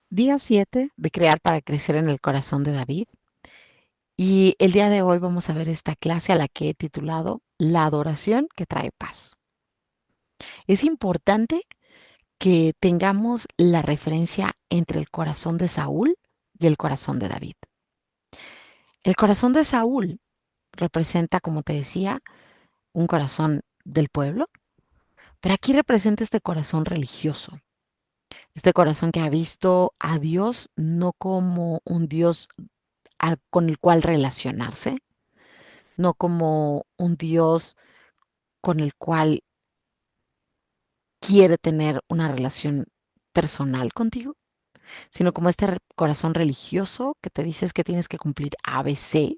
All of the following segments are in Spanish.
Día 7 de crear para crecer en el corazón de David. Y el día de hoy vamos a ver esta clase a la que he titulado La adoración que trae paz. Es importante que tengamos la referencia entre el corazón de Saúl y el corazón de David. El corazón de Saúl representa, como te decía, un corazón del pueblo, pero aquí representa este corazón religioso, este corazón que ha visto a Dios no como un Dios con el cual relacionarse, no como un Dios con el cual quiere tener una relación personal contigo, sino como este corazón religioso que te dices que tienes que cumplir ABC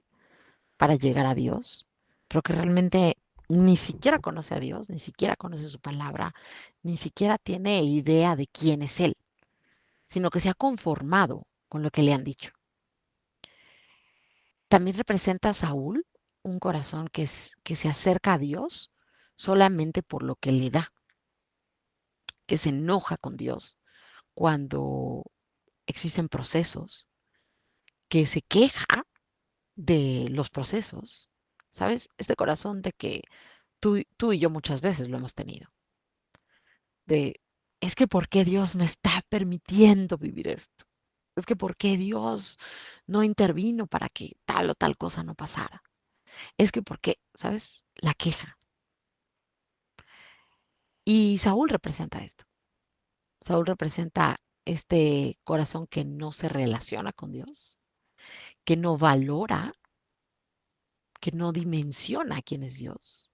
para llegar a Dios, pero que realmente ni siquiera conoce a Dios, ni siquiera conoce su palabra, ni siquiera tiene idea de quién es Él, sino que se ha conformado con lo que le han dicho. También representa a Saúl un corazón que se acerca a Dios solamente por lo que le da, que se enoja con Dios cuando existen procesos, que se queja de los procesos, ¿sabes? Este corazón de que tú y yo muchas veces lo hemos tenido, de, es que ¿por qué Dios me está permitiendo vivir esto? Es que ¿por qué Dios no intervino para que tal o tal cosa no pasara? Es que ¿por qué? ¿Sabes? La queja. Y Saúl representa esto. Saúl representa este corazón que no se relaciona con Dios, que no valora, que no dimensiona quién es Dios,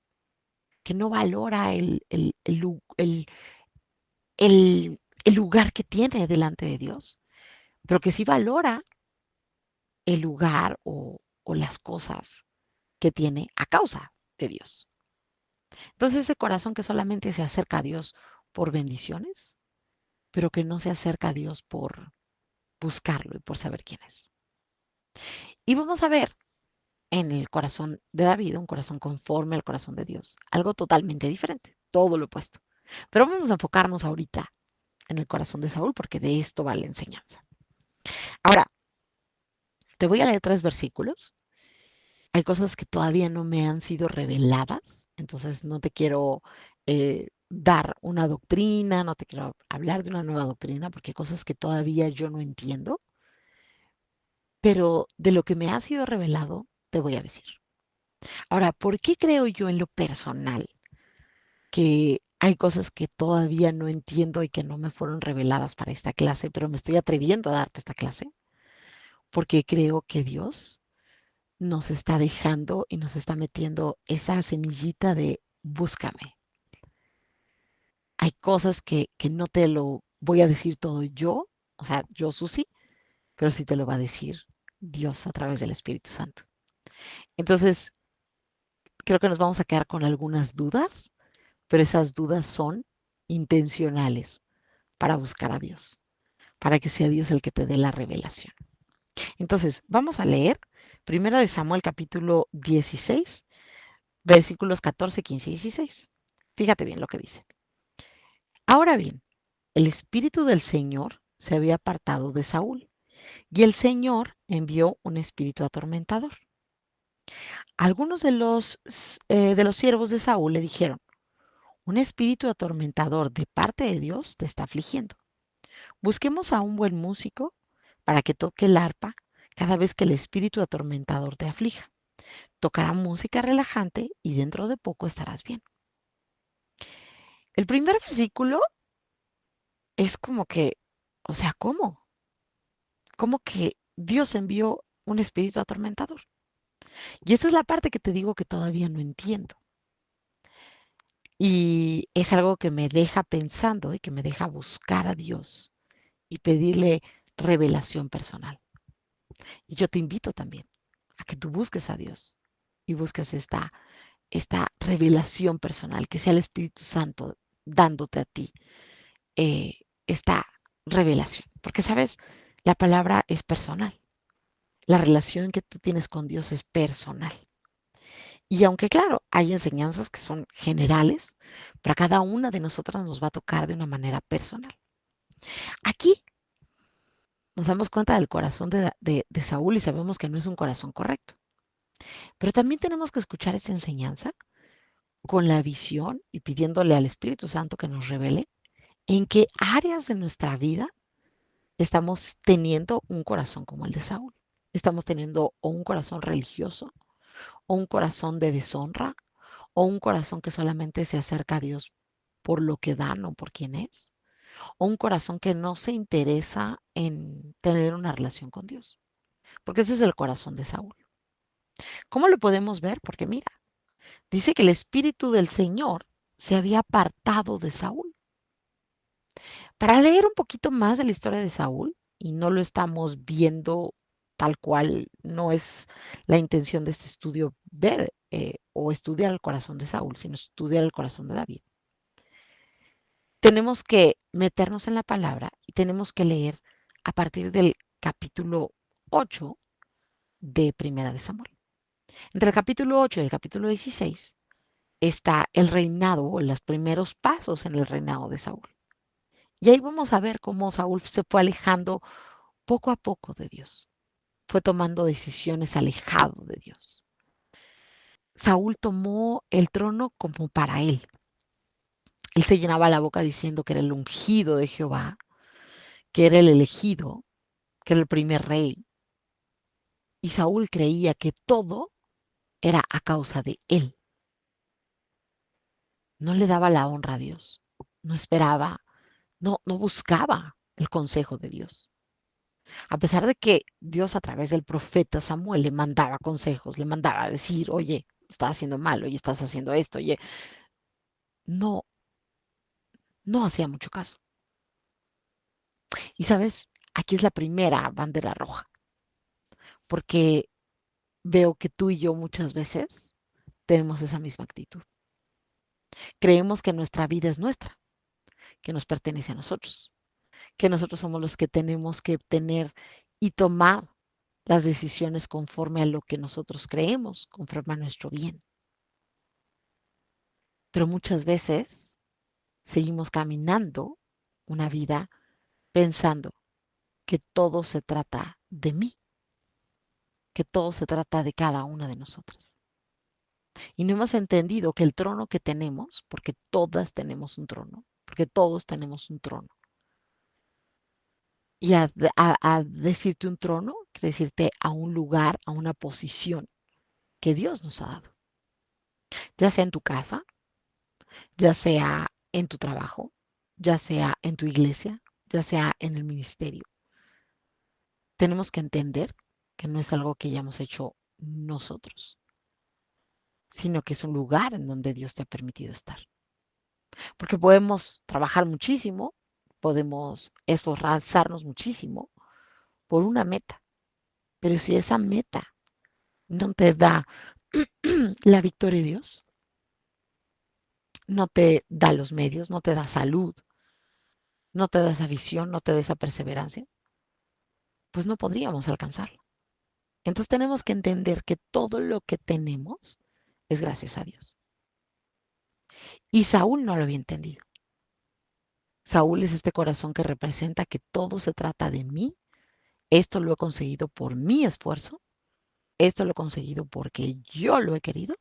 que no valora el lugar que tiene delante de Dios, pero que sí valora el lugar o las cosas que tiene a causa de Dios. Entonces ese corazón que solamente se acerca a Dios por bendiciones, pero que no se acerca a Dios por buscarlo y por saber quién es. Y vamos a ver en el corazón de David, un corazón conforme al corazón de Dios, algo totalmente diferente, todo lo opuesto. Pero vamos a enfocarnos ahorita en el corazón de Saúl porque de esto va la enseñanza. Ahora, te voy a leer 3 versículos. Hay cosas que todavía no me han sido reveladas, entonces no te quiero dar una doctrina, no te quiero hablar de una nueva doctrina porque hay cosas que todavía yo no entiendo, pero de lo que me ha sido revelado, te voy a decir. Ahora, ¿por qué creo yo en lo personal que hay cosas que todavía no entiendo y que no me fueron reveladas para esta clase, pero me estoy atreviendo a darte esta clase? Porque creo que Dios nos está dejando y nos está metiendo esa semillita de búscame. Hay cosas que no te lo voy a decir todo yo, o sea, yo, Susi, pero sí te lo va a decir Dios a través del Espíritu Santo. Entonces, creo que nos vamos a quedar con algunas dudas, pero esas dudas son intencionales para buscar a Dios, para que sea Dios el que te dé la revelación. Entonces, vamos a leer Primera de Samuel capítulo 16, versículos 14, 15 y 16. Fíjate bien lo que dice. Ahora bien, el espíritu del Señor se había apartado de Saúl y el Señor envió un espíritu atormentador. Algunos de los siervos de Saúl le dijeron, un espíritu atormentador de parte de Dios te está afligiendo. Busquemos a un buen músico para que toque el arpa cada vez que el espíritu atormentador te aflija. Tocará música relajante y dentro de poco estarás bien. El primer versículo es como que, o sea, ¿cómo? ¿Cómo que Dios envió un espíritu atormentador? Y esta es la parte que te digo que todavía no entiendo. Y es algo que me deja pensando y que me deja buscar a Dios y pedirle revelación personal. Y yo te invito también a que tú busques a Dios y busques esta revelación personal, que sea el Espíritu Santo dándote a ti esta revelación. Porque, ¿sabes? La palabra es personal. La relación que tú tienes con Dios es personal. Y aunque, claro, hay enseñanzas que son generales, para cada una de nosotras nos va a tocar de una manera personal. Aquí nos damos cuenta del corazón de Saúl y sabemos que no es un corazón correcto. Pero también tenemos que escuchar esta enseñanza con la visión y pidiéndole al Espíritu Santo que nos revele en qué áreas de nuestra vida estamos teniendo un corazón como el de Saúl. Estamos teniendo o un corazón religioso, o un corazón de deshonra, o un corazón que solamente se acerca a Dios por lo que da, no por quién es, o un corazón que no se interesa en tener una relación con Dios. Porque ese es el corazón de Saúl. ¿Cómo lo podemos ver? Porque mira, dice que el Espíritu del Señor se había apartado de Saúl. Para leer un poquito más de la historia de Saúl, y no lo estamos viendo tal cual, no es la intención de este estudio ver o estudiar el corazón de Saúl, sino estudiar el corazón de David. Tenemos que meternos en la palabra y tenemos que leer a partir del capítulo 8 de Primera de Samuel. Entre el capítulo 8 y el capítulo 16 está el reinado o los primeros pasos en el reinado de Saúl. Y ahí vamos a ver cómo Saúl se fue alejando poco a poco de Dios. Fue tomando decisiones alejado de Dios. Saúl tomó el trono como para él. Él se llenaba la boca diciendo que era el ungido de Jehová, que era el elegido, que era el primer rey. Y Saúl creía que todo era a causa de él. No le daba la honra a Dios. No esperaba, no buscaba el consejo de Dios. A pesar de que Dios a través del profeta Samuel le mandaba consejos, le mandaba a decir, oye, estás haciendo mal, oye, estás haciendo esto, oye, no, no hacía mucho caso. Y sabes, aquí es la primera bandera roja, porque veo que tú y yo muchas veces tenemos esa misma actitud. Creemos que nuestra vida es nuestra, que nos pertenece a nosotros, que nosotros somos los que tenemos que tener y tomar las decisiones conforme a lo que nosotros creemos, conforme a nuestro bien. Pero muchas veces seguimos caminando una vida pensando que todo se trata de mí, que todo se trata de cada una de nosotras. Y no hemos entendido que el trono que tenemos, porque todas tenemos un trono, porque todos tenemos un trono. Y a decirte un trono, quiere decirte a un lugar, a una posición que Dios nos ha dado. Ya sea en tu casa, ya sea en tu trabajo, ya sea en tu iglesia, ya sea en el ministerio. Tenemos que entender que no es algo que hayamos hecho nosotros, sino que es un lugar en donde Dios te ha permitido estar. Porque podemos trabajar muchísimo, podemos esforzarnos muchísimo por una meta, pero si esa meta no te da la victoria de Dios, no te da los medios, no te da salud, no te da esa visión, no te da esa perseverancia, pues no podríamos alcanzarlo. Entonces tenemos que entender que todo lo que tenemos es gracias a Dios. Y Saúl no lo había entendido. Saúl es este corazón que representa que todo se trata de mí. Esto lo he conseguido por mi esfuerzo. Esto lo he conseguido porque yo lo he querido.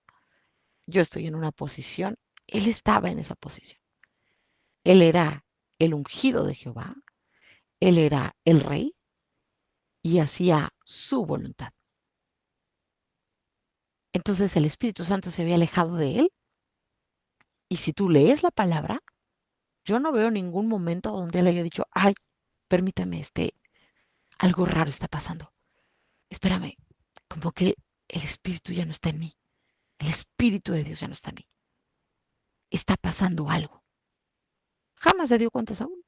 Yo estoy en una posición. Él estaba en esa posición. Él era el ungido de Jehová. Él era el rey y hacía su voluntad. Entonces el Espíritu Santo se había alejado de él. Y si tú lees la palabra, yo no veo ningún momento donde él haya dicho, ay, permítame, algo raro está pasando. Espérame, como que el Espíritu ya no está en mí. El Espíritu de Dios ya no está en mí. Está pasando algo. Jamás se dio cuenta Saúl.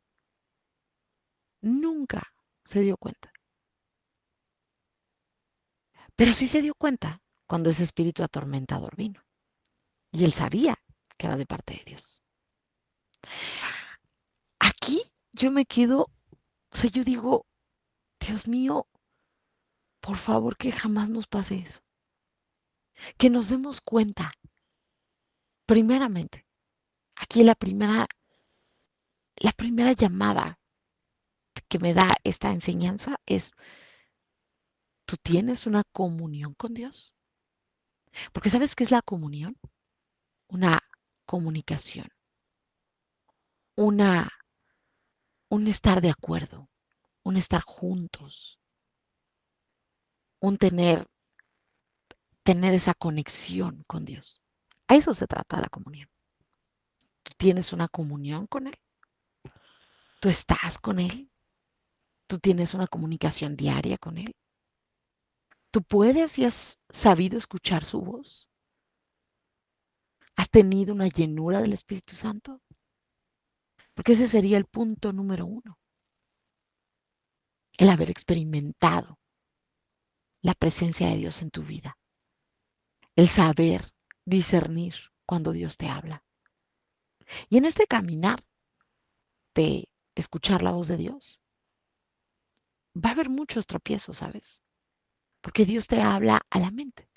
Nunca se dio cuenta. Pero sí se dio cuenta cuando ese espíritu atormentador vino. Y él sabía que era de parte de Dios. Aquí yo me quedo, o sea, yo digo, Dios mío, por favor que jamás nos pase eso. Que nos demos cuenta, primeramente, aquí la primera llamada que me da esta enseñanza es, ¿tú tienes una comunión con Dios? Porque ¿sabes qué es la comunión? Una comunicación, una, un estar de acuerdo, un estar juntos, un tener esa conexión con Dios. A eso se trata la comunión. Tú tienes una comunión con Él, tú estás con Él, tú tienes una comunicación diaria con Él. Tú puedes y has sabido escuchar su voz. ¿Has tenido una llenura del Espíritu Santo? Porque ese sería el punto número uno, el haber experimentado la presencia de Dios en tu vida, el saber discernir cuando Dios te habla. Y en este caminar de escuchar la voz de Dios, va a haber muchos tropiezos, ¿sabes? Porque Dios te habla a la mente,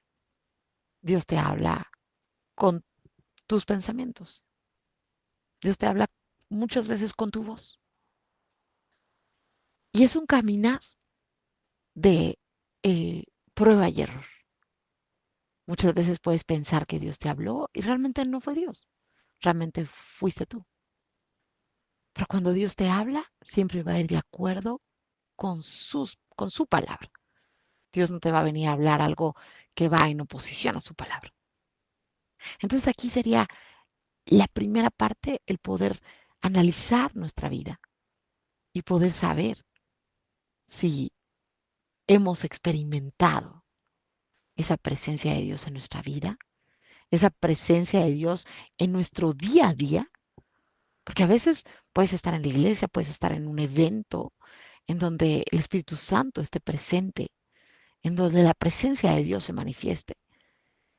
Dios te habla con tus pensamientos, Dios te habla muchas veces con tu voz. Y es un caminar de eh, prueba y error. Muchas veces puedes pensar que Dios te habló y realmente no fue Dios, realmente fuiste tú. Pero cuando Dios te habla, siempre va a ir de acuerdo con su palabra. Dios no te va a venir a hablar algo que va en oposición a su palabra. Entonces aquí sería la primera parte, el poder analizar nuestra vida y poder saber si hemos experimentado esa presencia de Dios en nuestra vida, esa presencia de Dios en nuestro día a día, porque a veces puedes estar en la iglesia, puedes estar en un evento en donde el Espíritu Santo esté presente, en donde la presencia de Dios se manifieste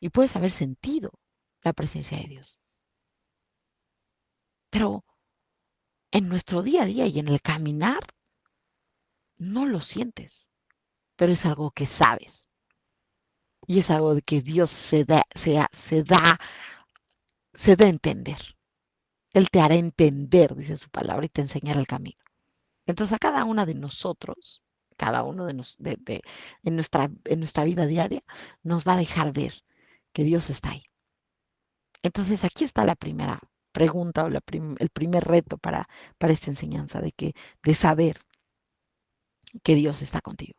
y puedes haber sentido la presencia de Dios. Pero en nuestro día a día y en el caminar no lo sientes, pero es algo que sabes y es algo de que Dios se da a entender. Él te hará entender, dice su palabra, y te enseñará el camino. Entonces a cada una de nosotros, cada uno en nuestra vida diaria, nos va a dejar ver que Dios está ahí. Entonces aquí está la primera pregunta o el primer reto para esta enseñanza de saber que Dios está contigo.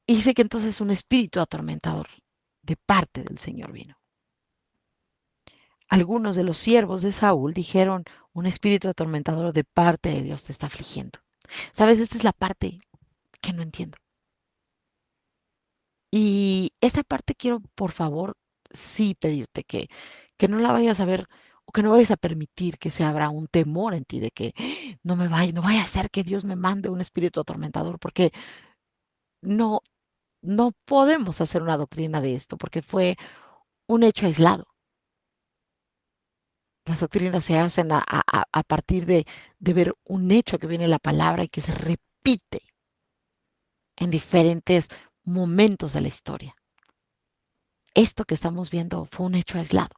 Y dice que entonces un espíritu atormentador de parte del Señor vino. Algunos de los siervos de Saúl dijeron, un espíritu atormentador de parte de Dios te está afligiendo. ¿Sabes? Esta es la parte que no entiendo. Y esta parte quiero, por favor, sí pedirte que no la vayas a ver o que no vayas a permitir que se abra un temor en ti de que no vaya a ser que Dios me mande un espíritu atormentador, porque no, no podemos hacer una doctrina de esto, porque fue un hecho aislado. Las doctrinas se hacen a partir de ver un hecho que viene en la palabra y que se repite en diferentes momentos de la historia. Esto que estamos viendo fue un hecho aislado.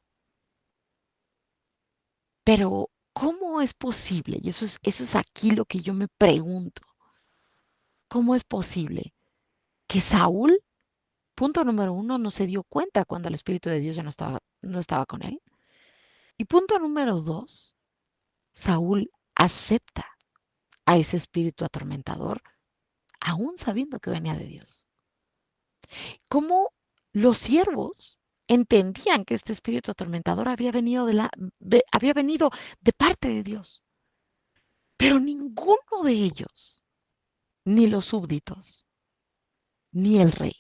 Pero, ¿cómo es posible? Y eso es aquí lo que yo me pregunto. ¿Cómo es posible que Saúl, punto número uno, no se dio cuenta cuando el Espíritu de Dios ya no estaba con él? Y punto número dos, Saúl acepta a ese espíritu atormentador, aún sabiendo que venía de Dios. ¿Cómo los siervos entendían que este espíritu atormentador había venido de parte de Dios? Pero ninguno de ellos, ni los súbditos, ni el rey,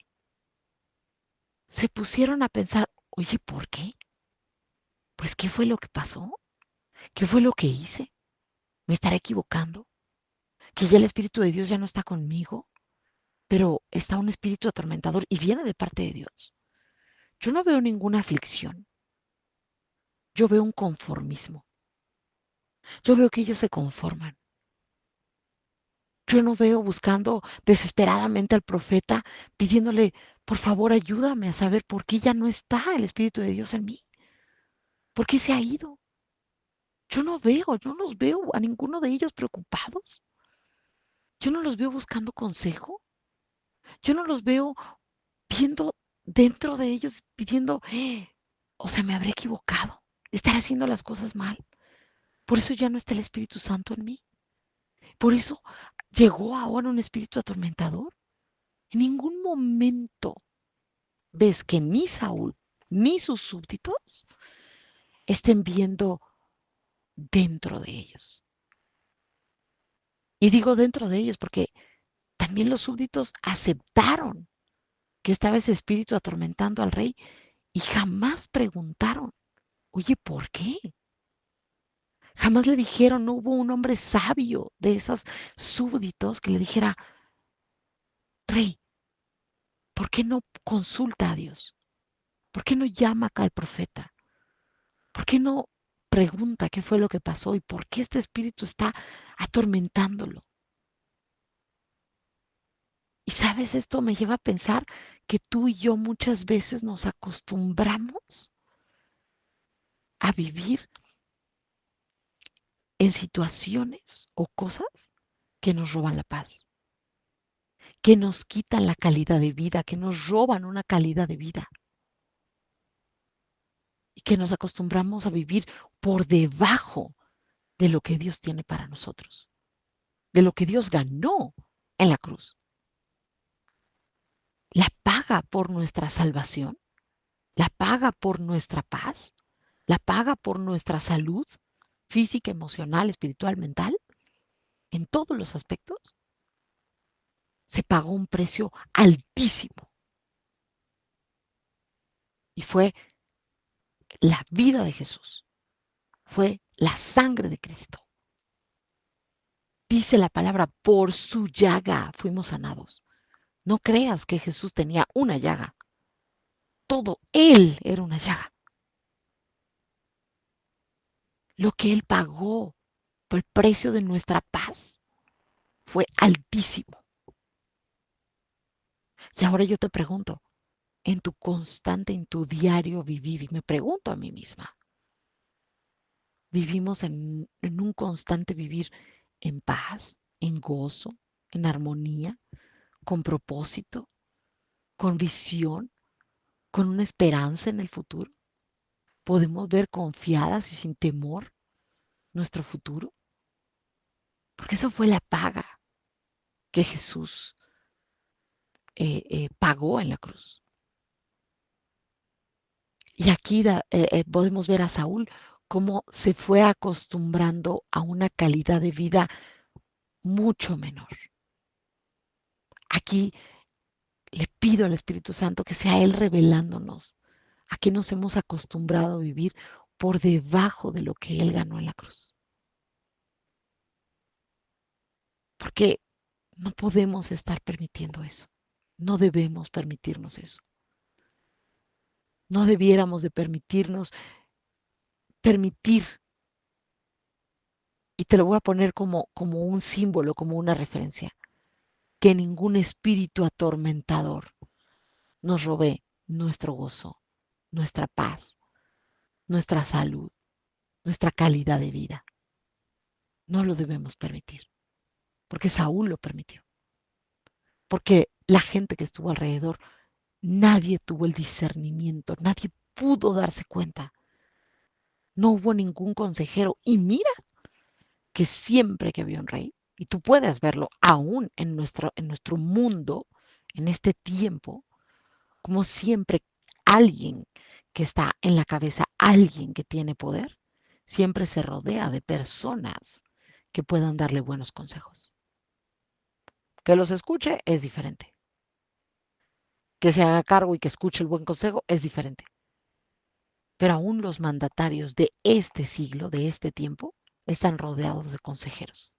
se pusieron a pensar, oye, ¿por qué? Pues, ¿qué fue lo que pasó? ¿Qué fue lo que hice? ¿Me estaré equivocando? ¿Que ya el Espíritu de Dios ya no está conmigo? Pero está un espíritu atormentador y viene de parte de Dios. Yo no veo ninguna aflicción. Yo veo un conformismo. Yo veo que ellos se conforman. Yo no veo buscando desesperadamente al profeta pidiéndole, por favor, ayúdame a saber por qué ya no está el Espíritu de Dios en mí. ¿Por qué se ha ido? Yo no los veo a ninguno de ellos preocupados. Yo no los veo buscando consejo. Yo no los veo viendo dentro de ellos pidiendo, o sea, me habré equivocado, estaré haciendo las cosas mal. Por eso ya no está el Espíritu Santo en mí. Por eso llegó ahora un espíritu atormentador. En ningún momento ves que ni Saúl ni sus súbditos estén viendo dentro de ellos. Y digo dentro de ellos porque también los súbditos aceptaron que estaba ese espíritu atormentando al rey y jamás preguntaron, oye, ¿por qué? Jamás le dijeron, no hubo un hombre sabio de esos súbditos que le dijera, rey, ¿por qué no consulta a Dios? ¿Por qué no llama acá al profeta? ¿Por qué no pregunta qué fue lo que pasó y por qué este espíritu está atormentándolo? Y sabes, esto me lleva a pensar que tú y yo muchas veces nos acostumbramos a vivir en situaciones o cosas que nos roban la paz, que nos quitan la calidad de vida, que nos roban una calidad de vida y que nos acostumbramos a vivir por debajo de lo que Dios tiene para nosotros, de lo que Dios ganó en la cruz. La paga por nuestra salvación, la paga por nuestra paz, la paga por nuestra salud física, emocional, espiritual, mental, en todos los aspectos. Se pagó un precio altísimo y fue la vida de Jesús, fue la sangre de Cristo. Dice la palabra, por su llaga fuimos sanados. No creas que Jesús tenía una llaga, todo Él era una llaga. Lo que Él pagó por el precio de nuestra paz fue altísimo. Y ahora yo te pregunto, en tu constante, en tu diario vivir, y me pregunto a mí misma, ¿vivimos en un constante vivir en paz, en gozo, en armonía, con propósito, con visión, con una esperanza en el futuro? ¿Podemos ver confiadas y sin temor nuestro futuro? Porque esa fue la paga que Jesús pagó en la cruz. Y aquí podemos ver a Saúl cómo se fue acostumbrando a una calidad de vida mucho menor. Aquí le pido al Espíritu Santo que sea Él revelándonos a qué nos hemos acostumbrado a vivir por debajo de lo que Él ganó en la cruz. Porque no podemos estar permitiendo eso. No debemos permitirnos eso. No debiéramos de permitir, y te lo voy a poner como un símbolo, como una referencia, que ningún espíritu atormentador nos robe nuestro gozo, nuestra paz, nuestra salud, nuestra calidad de vida. No lo debemos permitir, porque Saúl lo permitió, porque la gente que estuvo alrededor, nadie tuvo el discernimiento, nadie pudo darse cuenta. No hubo ningún consejero. Y mira que siempre que había un rey, y tú puedes verlo aún en nuestro mundo, en este tiempo, como siempre alguien que está en la cabeza, alguien que tiene poder, siempre se rodea de personas que puedan darle buenos consejos. Que los escuche es diferente. Que se haga cargo y que escuche el buen consejo es diferente. Pero aún los mandatarios de este siglo, de este tiempo, están rodeados de consejeros.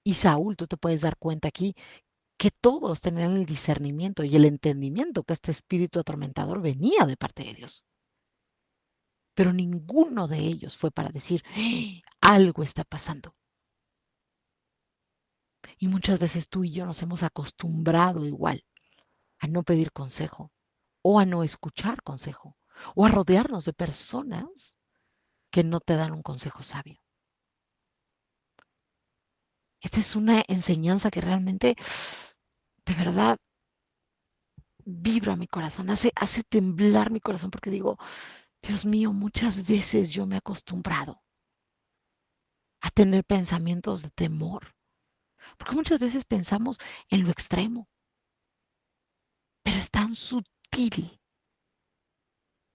Y Saúl, tú te puedes dar cuenta aquí que todos tenían el discernimiento y el entendimiento que este espíritu atormentador venía de parte de Dios. Pero ninguno de ellos fue para decir, algo está pasando. Y muchas veces tú y yo nos hemos acostumbrado igual a no pedir consejo o a no escuchar consejo o a rodearnos de personas que no te dan un consejo sabio. Esta es una enseñanza que realmente, de verdad, vibra mi corazón, hace temblar mi corazón porque digo, Dios mío, muchas veces yo me he acostumbrado a tener pensamientos de temor, porque muchas veces pensamos en lo extremo, pero es tan sutil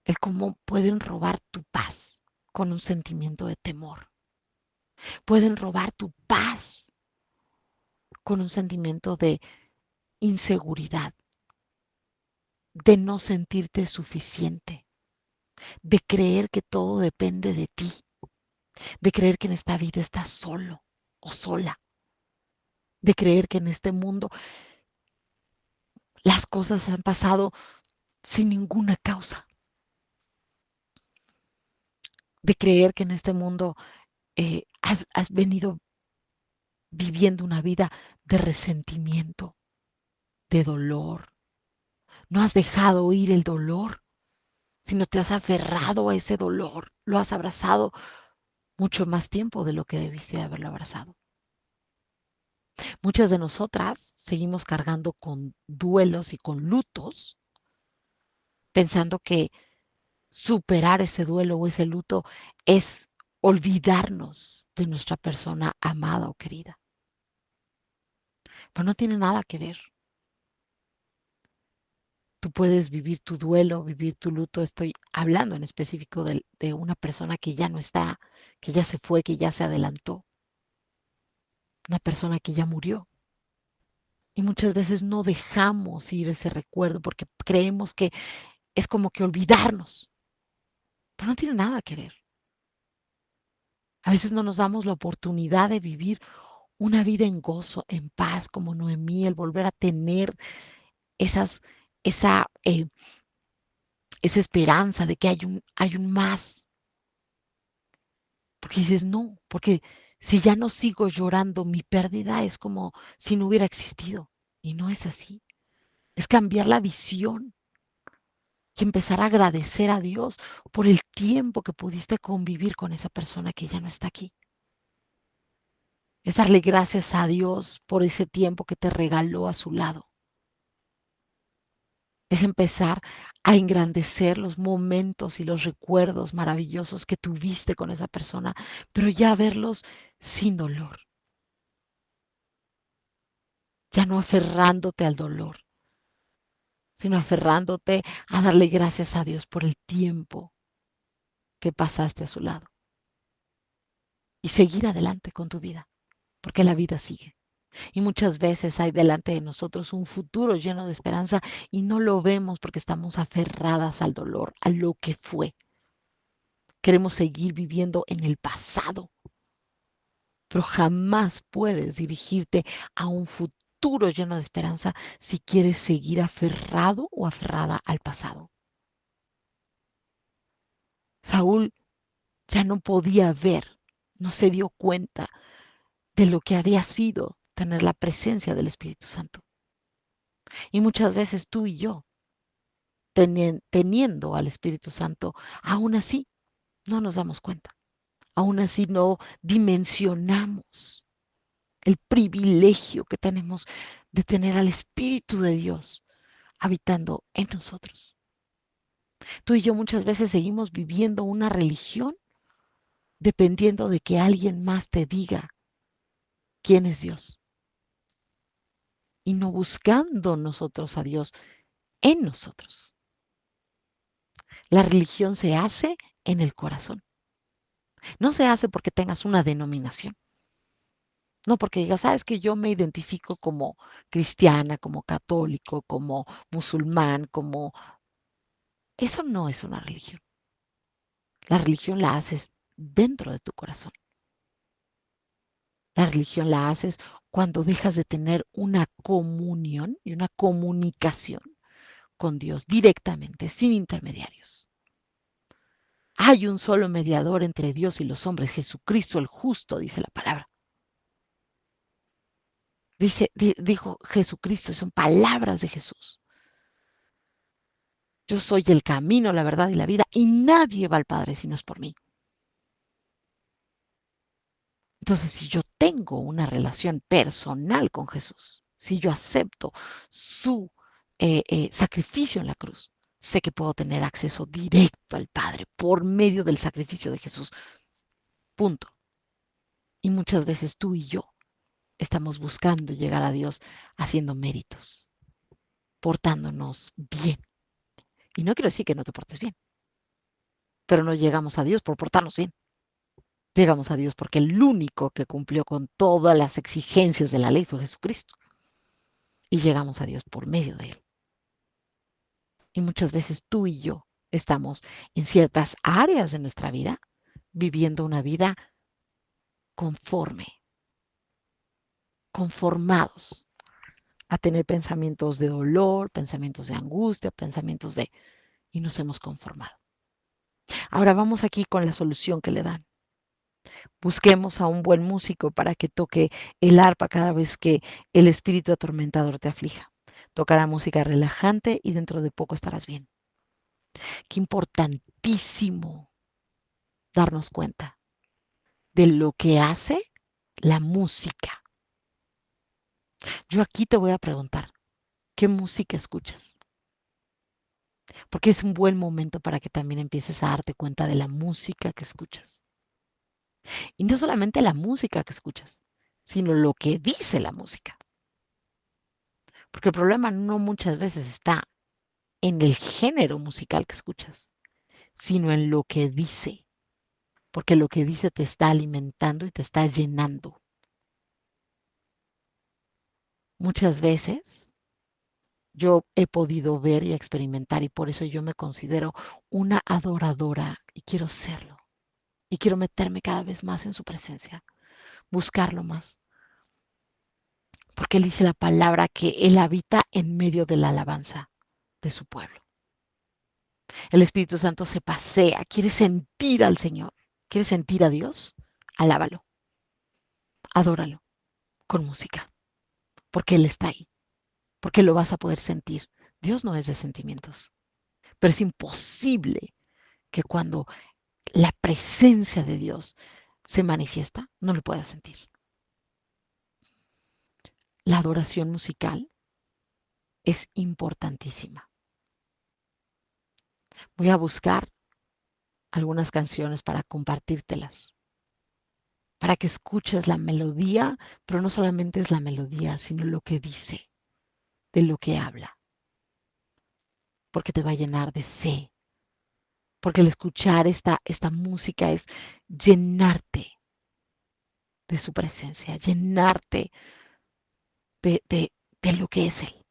el cómo pueden robar tu paz con un sentimiento de temor. Pueden robar tu paz con un sentimiento de inseguridad, de no sentirte suficiente, de creer que todo depende de ti, de creer que en esta vida estás solo o sola, de creer que en este mundo las cosas han pasado sin ninguna causa, de creer que en este mundo has venido viviendo una vida de resentimiento, de dolor. No has dejado ir el dolor, sino te has aferrado a ese dolor, lo has abrazado mucho más tiempo de lo que debiste haberlo abrazado. Muchas de nosotras seguimos cargando con duelos y con lutos, pensando que superar ese duelo o ese luto es olvidarnos de nuestra persona amada o querida. Pero no tiene nada que ver. Tú puedes vivir tu duelo, vivir tu luto. Estoy hablando en específico de una persona que ya no está, que ya se fue, que ya se adelantó, una persona que ya murió. Y muchas veces no dejamos ir ese recuerdo porque creemos que es como que olvidarnos, pero no tiene nada que ver. A veces no nos damos la oportunidad de vivir una vida en gozo, en paz, como Noemí, el volver a tener esas, esa, eh, esa esperanza de que hay un más. Porque dices, no, porque si ya no sigo llorando mi pérdida, es como si no hubiera existido. Y no es así. Es cambiar la visión y empezar a agradecer a Dios por el tiempo que pudiste convivir con esa persona que ya no está aquí. Es darle gracias a Dios por ese tiempo que te regaló a su lado. Es empezar a engrandecer los momentos y los recuerdos maravillosos que tuviste con esa persona, pero ya verlos sin dolor, ya no aferrándote al dolor, sino aferrándote a darle gracias a Dios por el tiempo que pasaste a su lado y seguir adelante con tu vida, porque la vida sigue. Y muchas veces hay delante de nosotros un futuro lleno de esperanza y no lo vemos porque estamos aferradas al dolor, a lo que fue. Queremos seguir viviendo en el pasado, pero jamás puedes dirigirte a un futuro lleno de esperanza si quieres seguir aferrado o aferrada al pasado. Saúl ya no podía ver, no se dio cuenta de lo que había sido tener la presencia del Espíritu Santo. Y muchas veces tú y yo, teniendo al Espíritu Santo, aún así no nos damos cuenta, aún así no dimensionamos el privilegio que tenemos de tener al Espíritu de Dios habitando en nosotros. Tú y yo muchas veces seguimos viviendo una religión dependiendo de que alguien más te diga quién es Dios y no buscando nosotros a Dios en nosotros. La religión se hace en el corazón. No se hace porque tengas una denominación. No porque digas, sabes que yo me identifico como cristiana, como católico, como musulmán, como... Eso no es una religión. La religión la haces dentro de tu corazón. La religión la haces cuando dejas de tener una comunión y una comunicación con Dios directamente, sin intermediarios. Hay un solo mediador entre Dios y los hombres, Jesucristo el justo, dice la palabra. Dijo Jesucristo, son palabras de Jesús. Yo soy el camino, la verdad y la vida, y nadie va al Padre si no es por mí. Entonces, si yo tengo una relación personal con Jesús, si yo acepto su sacrificio en la cruz, sé que puedo tener acceso directo al Padre por medio del sacrificio de Jesús. Punto. Y muchas veces tú y yo estamos buscando llegar a Dios haciendo méritos, portándonos bien. Y no quiero decir que no te portes bien, pero no llegamos a Dios por portarnos bien. Llegamos a Dios porque el único que cumplió con todas las exigencias de la ley fue Jesucristo. Y llegamos a Dios por medio de Él. Y muchas veces tú y yo estamos en ciertas áreas de nuestra vida viviendo una vida conforme, conformados a tener pensamientos de dolor, pensamientos de angustia, pensamientos de... y nos hemos conformado. Ahora vamos aquí con la solución que le dan. Busquemos a un buen músico para que toque el arpa cada vez que el espíritu atormentador te aflija. Tocará música relajante y dentro de poco estarás bien. Qué importantísimo darnos cuenta de lo que hace la música. Yo aquí te voy a preguntar, ¿qué música escuchas? Porque es un buen momento para que también empieces a darte cuenta de la música que escuchas. Y no solamente la música que escuchas, sino lo que dice la música. Porque el problema no muchas veces está en el género musical que escuchas, sino en lo que dice. Porque lo que dice te está alimentando y te está llenando. Muchas veces yo he podido ver y experimentar y por eso yo me considero una adoradora y quiero serlo. Y quiero meterme cada vez más en su presencia, buscarlo más. Porque él dice la palabra que él habita en medio de la alabanza de su pueblo. El Espíritu Santo se pasea, quiere sentir al Señor, quiere sentir a Dios, alábalo, adóralo con música, porque Él está ahí, porque lo vas a poder sentir. Dios no es de sentimientos, pero es imposible que cuando la presencia de Dios se manifiesta, no lo puedas sentir. La adoración musical es importantísima. Voy a buscar algunas canciones para compartírtelas, para que escuches la melodía, pero no solamente es la melodía, sino lo que dice, de lo que habla, porque te va a llenar de fe, porque el escuchar esta música es llenarte de su presencia, llenarte de lo que es Él.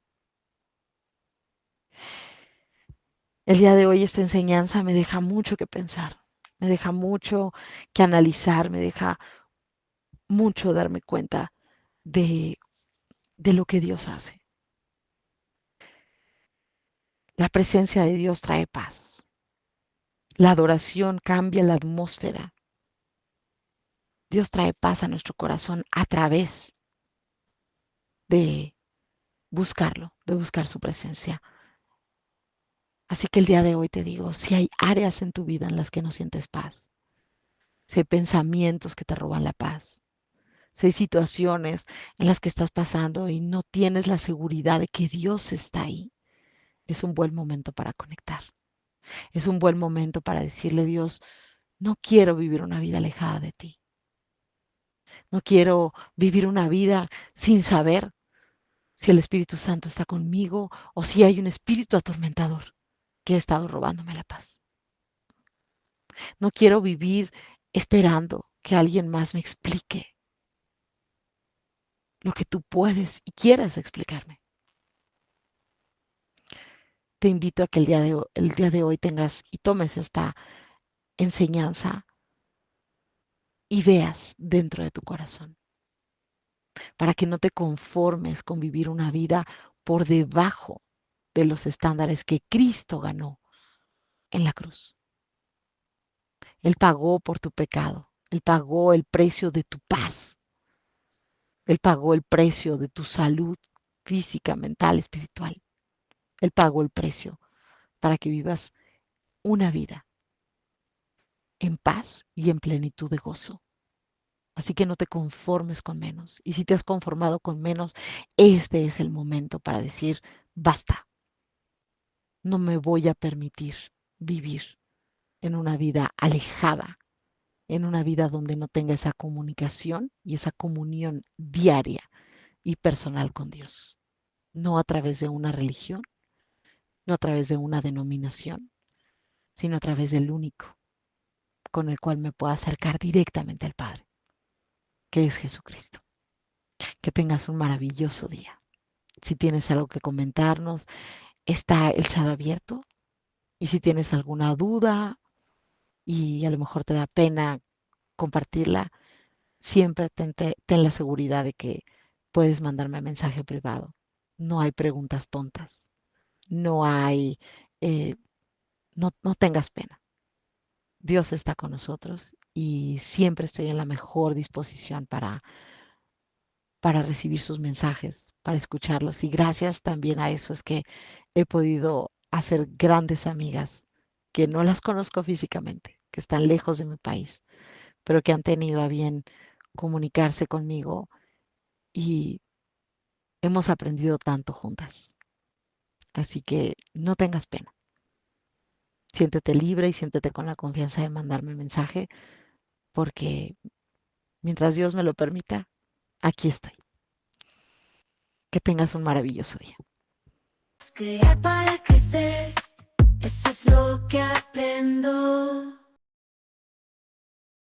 El día de hoy esta enseñanza me deja mucho que pensar, me deja mucho que analizar, me deja mucho darme cuenta de, de lo que Dios hace. La presencia de Dios trae paz. La adoración cambia la atmósfera. Dios trae paz a nuestro corazón a través de buscarlo, de buscar su presencia. Así que el día de hoy te digo, si hay áreas en tu vida en las que no sientes paz, si hay pensamientos que te roban la paz, si hay situaciones en las que estás pasando y no tienes la seguridad de que Dios está ahí, es un buen momento para conectar. Es un buen momento para decirle, Dios, no quiero vivir una vida alejada de ti. No quiero vivir una vida sin saber si el Espíritu Santo está conmigo o si hay un espíritu atormentador que ha estado robándome la paz. No quiero vivir esperando que alguien más me explique lo que tú puedes y quieras explicarme. Te invito a que el día de hoy tengas y tomes esta enseñanza y veas dentro de tu corazón, para que no te conformes con vivir una vida por debajo de los estándares que Cristo ganó en la cruz. Él pagó por tu pecado, Él pagó el precio de tu paz, Él pagó el precio de tu salud física, mental, espiritual. Él pagó el precio para que vivas una vida en paz y en plenitud de gozo. Así que no te conformes con menos. Y si te has conformado con menos, este es el momento para decir, basta, no me voy a permitir vivir en una vida alejada, en una vida donde no tenga esa comunicación y esa comunión diaria y personal con Dios. No a través de una religión, no a través de una denominación, sino a través del único con el cual me puedo acercar directamente al Padre, que es Jesucristo. Que tengas un maravilloso día. Si tienes algo que comentarnos, está el chat abierto. Y si tienes alguna duda y a lo mejor te da pena compartirla, siempre ten la seguridad de que puedes mandarme mensaje privado. No hay preguntas tontas. No hay, eh, no tengas pena. Dios está con nosotros y siempre estoy en la mejor disposición para recibir sus mensajes, para escucharlos. Y gracias también a eso es que he podido hacer grandes amigas que no las conozco físicamente, que están lejos de mi país, pero que han tenido a bien comunicarse conmigo y hemos aprendido tanto juntas. Así que no tengas pena. Siéntete libre y siéntete con la confianza de mandarme mensaje, porque mientras Dios me lo permita, aquí estoy. Que tengas un maravilloso día. Crear para crecer, eso es lo que aprendo.